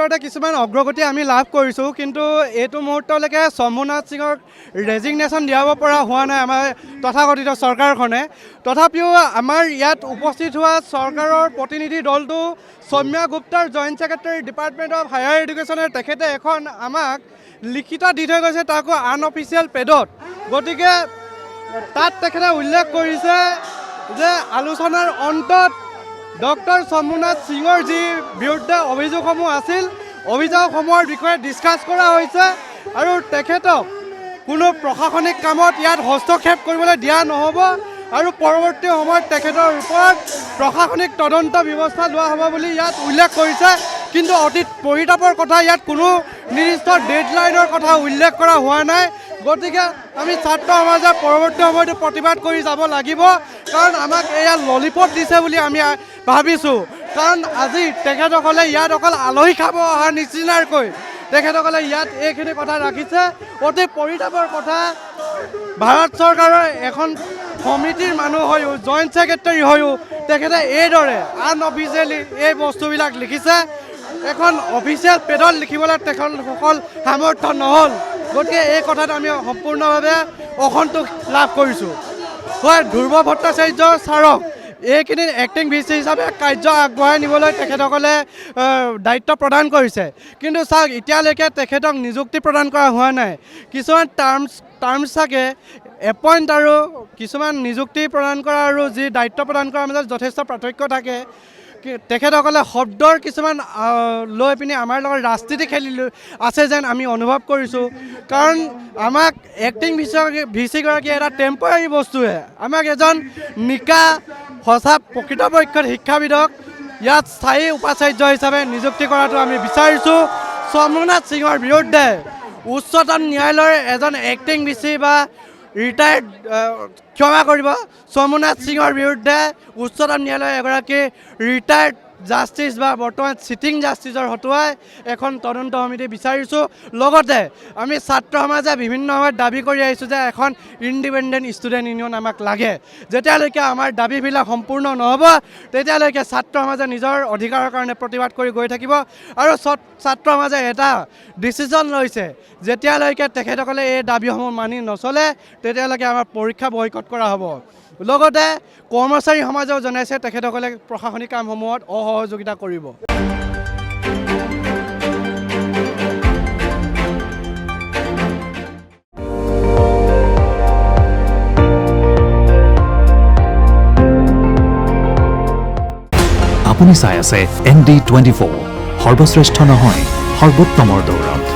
ক্ষেত্ৰতে কিছুমান অগ্ৰগতি আমি লাভ কৰিছোঁ, কিন্তু এইটো মুহূৰ্তলৈকে শম্ভুনাথ সিঙক ৰেজিগনেশ্যন দিয়াব পৰা হোৱা নাই আমাৰ তথাকথিত চৰকাৰখনে। তথাপিও আমাৰ ইয়াত উপস্থিত হোৱা চৰকাৰৰ প্ৰতিনিধি দলটো সৌম্যা গুপ্তাৰ joint secretary department of higher এডুকেশ্যনৰ তেখেতে এখন আমাক লিখিত দি থৈ গৈছে, তাকো আনঅফিচিয়েল পেডত। গতিকে তাত তেখেতে উল্লেখ কৰিছে যে আলোচনাৰ অন্তত ডক্টৰ শম্ভুনাথ সিঙৰ যি বিৰুদ্ধে অভিযোগসমূহ আছিল, অভিযোগসমূহৰ বিষয়ে ডিছকাছ কৰা হৈছে আৰু তেখেতক কোনো প্ৰশাসনিক কামত ইয়াত হস্তক্ষেপ কৰিবলৈ দিয়া নহ'ব আৰু পৰৱৰ্তী সময়ত তেখেতৰ ওপৰত প্ৰশাসনিক তদন্ত ব্যৱস্থা লোৱা হ'ব বুলি ইয়াত উল্লেখ কৰিছে। কিন্তু অতি পৰিতাপৰ কথা, ইয়াত কোনো নিৰ্দিষ্ট ডেডলাইনৰ কথা উল্লেখ কৰা হোৱা নাই। গতিকে আমি ছাত্ৰ সমাজে পৰৱৰ্তী সময়তো প্ৰতিবাদ কৰি যাব লাগিব, কাৰণ আমাক এয়া ললিপপ দিছে বুলি আমি ভাবিছোঁ। কাৰণ আজি তেখেতসকলে ইয়াত অকল আলহী খাব অহাৰ নিচিনাকৈ তেখেতসকলে ইয়াত এইখিনি কথা ৰাখিছে। অতি পৰিতাপৰ কথা, ভাৰত চৰকাৰৰ এখন সমিতিৰ মানুহ হৈও, জইণ্ট ছেক্ৰেটাৰী হৈও তেখেতে এইদৰে আনঅফিচিয়েলি এই বস্তুবিলাক লিখিছে। এখন অফিচিয়েল পেডত লিখিবলৈ তেখেতসকল সামৰ্থ্য নহ'ল। গতিকে এই কথাত আমি সম্পূৰ্ণভাৱে অসন্তোষ লাভ কৰিছোঁ। হয়, ধ্ৰুৱ ভট্টাচাৰ্য ছাৰক এইখিনি এক্টিং ভিচি হিচাপে কাৰ্য আগবঢ়াই নিবলৈ তেখেতসকলে দায়িত্ব প্ৰদান কৰিছে, কিন্তু চাওক এতিয়ালৈকে তেখেতক নিযুক্তি প্ৰদান কৰা হোৱা নাই। কিছুমান টাৰ্মছ থাকে, এপইণ্ট আৰু কিছুমান নিযুক্তি প্ৰদান কৰা আৰু যি দায়িত্ব প্ৰদান কৰাৰ মাজত যথেষ্ট পাৰ্থক্য থাকে। তেখেতসকলে শব্দৰ কিছুমান লৈ পিনি আমাৰ লগত ৰাজনীতি খেলি আছে যেন আমি অনুভৱ কৰিছোঁ। কাৰণ আমাক এক্টিং ভিচিগৰাকী এটা টেম্পৰাৰী বস্তুহে, আমাক এজন নিকা সঁচা প্ৰকৃতপক্ষত শিক্ষাবিদক ইয়াত স্থায়ী উপাচাৰ্য হিচাপে নিযুক্তি কৰাটো আমি বিচাৰিছোঁ। শম্ভুনাথ সিঙৰ বিৰুদ্ধে উচ্চতম ন্যায়ালয়ৰ এজন এক্টিং ভিচি বা ৰিটায়াৰ্ড, ক্ষমা কৰিব, শম্ভুনাথ সিঙৰ বিৰুদ্ধে উচ্চতম ন্যায়ালয়ৰ এগৰাকী ৰিটায়াৰ্ড জাষ্টিছ বা বৰ্তমান চিটিং জাষ্টিছৰ হতুৱাই এখন তদন্ত সমিতি বিচাৰিছোঁ। লগতে আমি ছাত্ৰ সমাজে বিভিন্ন সময়ত দাবী কৰি আহিছোঁ যে এখন ইণ্ডিপেণ্ডেণ্ট ষ্টুডেণ্ট ইউনিয়ন আমাক লাগে। যেতিয়ালৈকে আমাৰ দাবীবিলাক সম্পূৰ্ণ নহ'ব তেতিয়ালৈকে ছাত্ৰ সমাজে নিজৰ অধিকাৰৰ কাৰণে প্ৰতিবাদ কৰি গৈ থাকিব। আৰু ছাত্ৰ সমাজে এটা ডিচিশ্যন লৈছে, যেতিয়ালৈকে তেখেতসকলে এই দাবীসমূহ মানি নচলে তেতিয়ালৈকে আমাৰ পৰীক্ষা বয়কট কৰা হ'ব। লগতে কৰ্মচাৰী সমাজেও জনাইছে তেখেতসকলে প্ৰশাসনিক কামসমূহত অসহযোগিতা কৰিব। আপুনি চাই আছে ND24, সৰ্বশ্ৰেষ্ঠ নহয় সৰ্বোত্তমৰ দৌৰত।